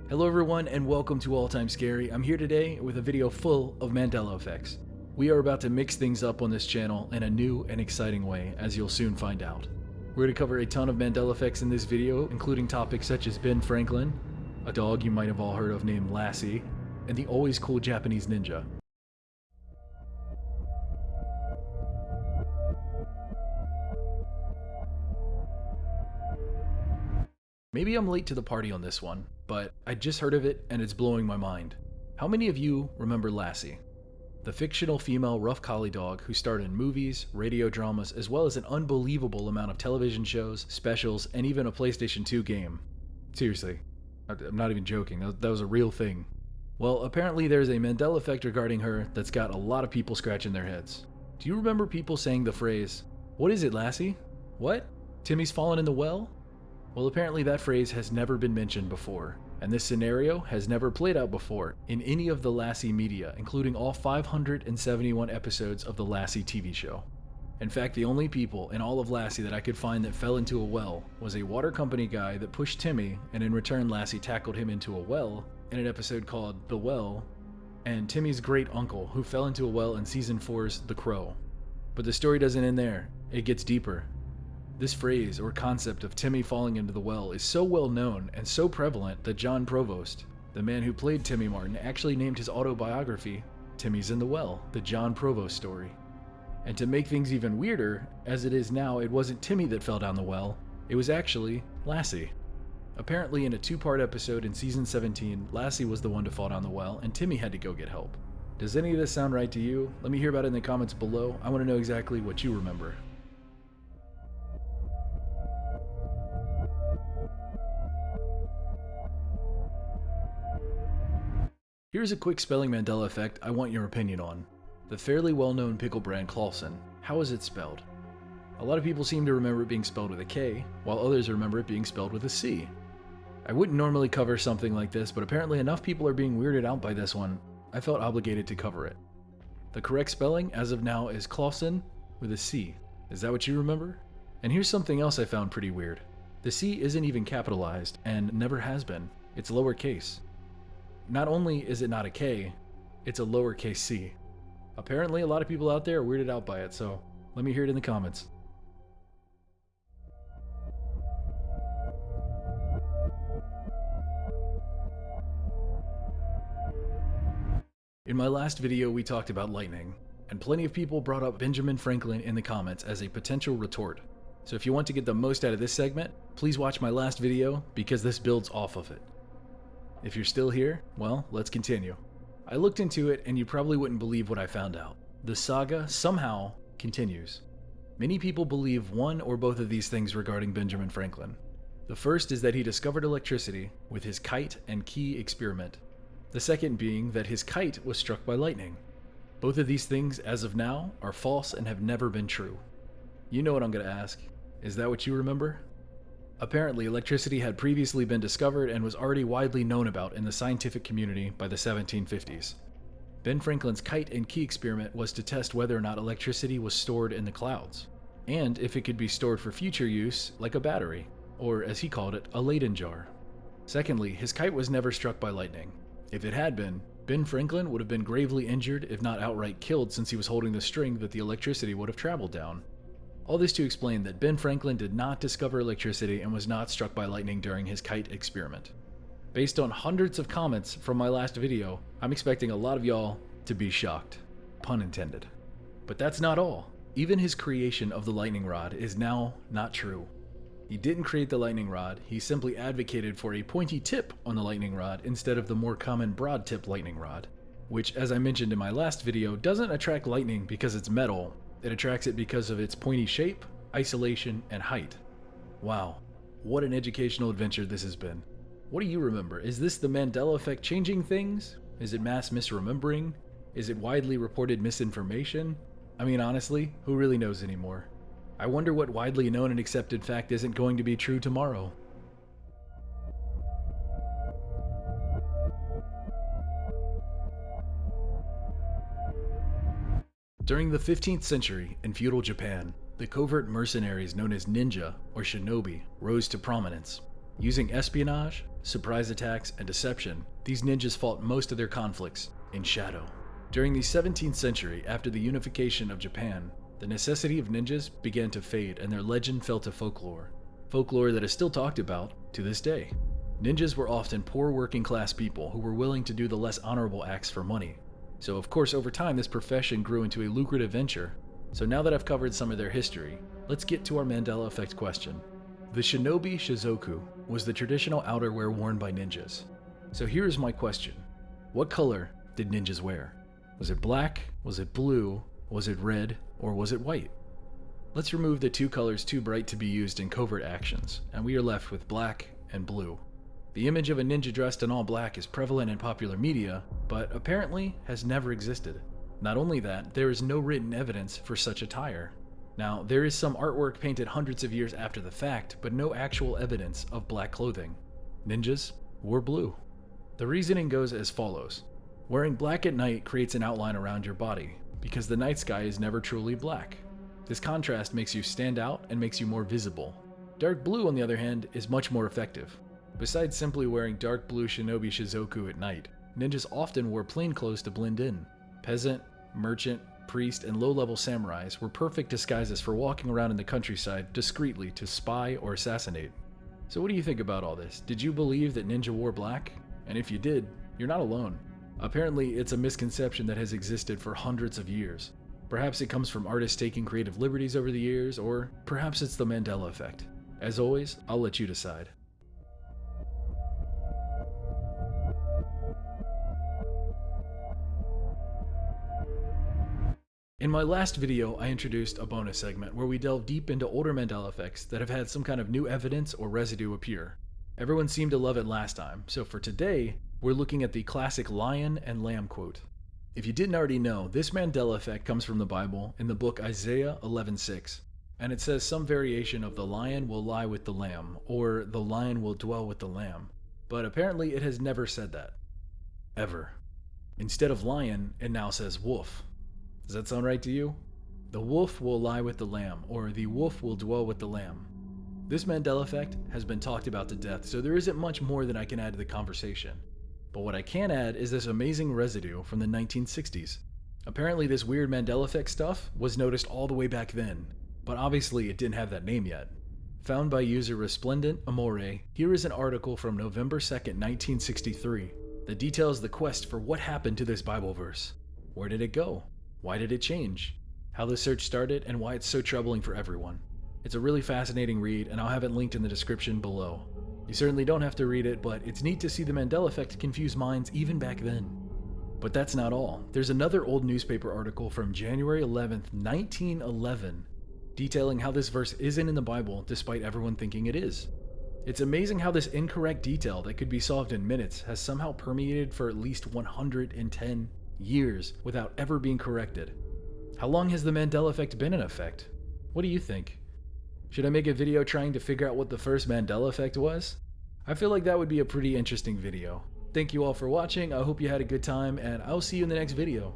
Hello everyone and welcome to All Time Scary. I'm here today with a video full of Mandela effects. We are about to mix things up on this channel in a new and exciting way, as you'll soon find out. We're going to cover a ton of Mandela effects in this video, including topics such as Ben Franklin, a dog you might have all heard of named Lassie, and the always cool Japanese ninja. Maybe I'm late to the party on this one, but I just heard of it and it's blowing my mind. How many of you remember Lassie? The fictional female rough collie dog who starred in movies, radio dramas, as well as an unbelievable amount of television shows, specials, and even a PlayStation 2 game. Seriously, I'm not even joking, that was a real thing. Well, apparently there's a Mandela effect regarding her that's got a lot of people scratching their heads. Do you remember people saying the phrase, "What is it, Lassie? What? Timmy's fallen in the well?" Well, apparently that phrase has never been mentioned before, and this scenario has never played out before in any of the Lassie media, including all 571 episodes of the Lassie TV show. In fact, the only people in all of Lassie that I could find that fell into a well was a water company guy that pushed Timmy, and in return Lassie tackled him into a well in an episode called The Well, and Timmy's great uncle who fell into a well in season 4's The Crow. But the story doesn't end there, it gets deeper. This phrase or concept of Timmy falling into the well is so well known and so prevalent that John Provost, the man who played Timmy Martin, actually named his autobiography Timmy's in the Well, the John Provost story. And to make things even weirder, as it is now, it wasn't Timmy that fell down the well, it was actually Lassie. Apparently in a 2-part episode in season 17, Lassie was the one to fall down the well and Timmy had to go get help. Does any of this sound right to you? Let me hear about it in the comments below. I want to know exactly what you remember. Here's a quick spelling Mandela effect I want your opinion on. The fairly well-known pickle brand Clausen. How is it spelled? A lot of people seem to remember it being spelled with a K, while others remember it being spelled with a C. I wouldn't normally cover something like this, but apparently enough people are being weirded out by this one, I felt obligated to cover it. The correct spelling, as of now, is Clausen with a C. Is that what you remember? And here's something else I found pretty weird. The C isn't even capitalized, and never has been. It's lowercase. Not only is it not a K, it's a lowercase c. Apparently a lot of people out there are weirded out by it, so let me hear it in the comments. In my last video we talked about lightning, and plenty of people brought up Benjamin Franklin in the comments as a potential retort. So if you want to get the most out of this segment, please watch my last video because this builds off of it. If you're still here, well, let's continue. I looked into it and you probably wouldn't believe what I found out. The saga somehow continues. Many people believe one or both of these things regarding Benjamin Franklin. The first is that he discovered electricity with his kite and key experiment. The second being that his kite was struck by lightning. Both of these things, as of now, are false and have never been true. You know what I'm going to ask. Is that what you remember? Apparently, electricity had previously been discovered and was already widely known about in the scientific community by the 1750s. Ben Franklin's kite and key experiment was to test whether or not electricity was stored in the clouds, and if it could be stored for future use, like a battery, or as he called it, a Leyden jar. Secondly, his kite was never struck by lightning. If it had been, Ben Franklin would have been gravely injured, if not outright killed, since he was holding the string that the electricity would have traveled down. All this to explain that Ben Franklin did not discover electricity and was not struck by lightning during his kite experiment. Based on hundreds of comments from my last video, I'm expecting a lot of y'all to be shocked. Pun intended. But that's not all. Even his creation of the lightning rod is now not true. He didn't create the lightning rod, he simply advocated for a pointy tip on the lightning rod instead of the more common broad tip lightning rod, which, as I mentioned in my last video, doesn't attract lightning because it's metal. It attracts it because of its pointy shape, isolation, and height. Wow, what an educational adventure this has been. What do you remember? Is this the Mandela effect changing things? Is it mass misremembering? Is it widely reported misinformation? I mean, honestly, who really knows anymore? I wonder what widely known and accepted fact isn't going to be true tomorrow. During the 15th century in feudal Japan, the covert mercenaries known as ninja or shinobi rose to prominence. Using espionage, surprise attacks, and deception, these ninjas fought most of their conflicts in shadow. During the 17th century, after the unification of Japan, the necessity of ninjas began to fade and their legend fell to folklore. Folklore that is still talked about to this day. Ninjas were often poor working class people who were willing to do the less honorable acts for money. So of course over time this profession grew into a lucrative venture. So now that I've covered some of their history, let's get to our Mandela effect question. The shinobi shizoku was the traditional outerwear worn by ninjas. So here is my question. What color did ninjas wear? Was it black? Was it blue? Was it red? Or was it white? Let's remove the two colors too bright to be used in covert actions, and we are left with black and blue. The image of a ninja dressed in all black is prevalent in popular media, but apparently has never existed. Not only that, there is no written evidence for such attire. Now, there is some artwork painted hundreds of years after the fact, but no actual evidence of black clothing. Ninjas wore blue. The reasoning goes as follows. Wearing black at night creates an outline around your body, because the night sky is never truly black. This contrast makes you stand out and makes you more visible. Dark blue, on the other hand, is much more effective. Besides simply wearing dark blue shinobi shizoku at night, ninjas often wore plain clothes to blend in. Peasant, merchant, priest, and low-level samurais were perfect disguises for walking around in the countryside discreetly to spy or assassinate. So what do you think about all this? Did you believe that ninja wore black? And if you did, you're not alone. Apparently, it's a misconception that has existed for hundreds of years. Perhaps it comes from artists taking creative liberties over the years, or perhaps it's the Mandela effect. As always, I'll let you decide. In my last video, I introduced a bonus segment where we delve deep into older Mandela effects that have had some kind of new evidence or residue appear. Everyone seemed to love it last time, so for today, we're looking at the classic lion and lamb quote. If you didn't already know, this Mandela effect comes from the Bible in the book Isaiah 11:6, and it says some variation of the lion will lie with the lamb, or the lion will dwell with the lamb, but apparently it has never said that. Ever. Instead of lion, it now says wolf. Does that sound right to you? The wolf will lie with the lamb, or the wolf will dwell with the lamb. This Mandela effect has been talked about to death, so there isn't much more that I can add to the conversation. But what I can add is this amazing residue from the 1960s. Apparently this weird Mandela effect stuff was noticed all the way back then, but obviously it didn't have that name yet. Found by user Resplendent Amore, here is an article from November 2nd, 1963 that details the quest for what happened to this Bible verse. Where did it go? Why did it change? How the search started and why it's so troubling for everyone. It's a really fascinating read, and I'll have it linked in the description below. You certainly don't have to read it, but it's neat to see the Mandela effect confuse minds even back then. But that's not all. There's another old newspaper article from January 11th, 1911, detailing how this verse isn't in the Bible despite everyone thinking it is. It's amazing how this incorrect detail that could be solved in minutes has somehow permeated for at least 110 years without ever being corrected. How long has the Mandela effect been in effect? What do you think? Should I make a video trying to figure out what the first Mandela effect was? I feel like that would be a pretty interesting video. Thank you all for watching, I hope you had a good time, and I'll see you in the next video.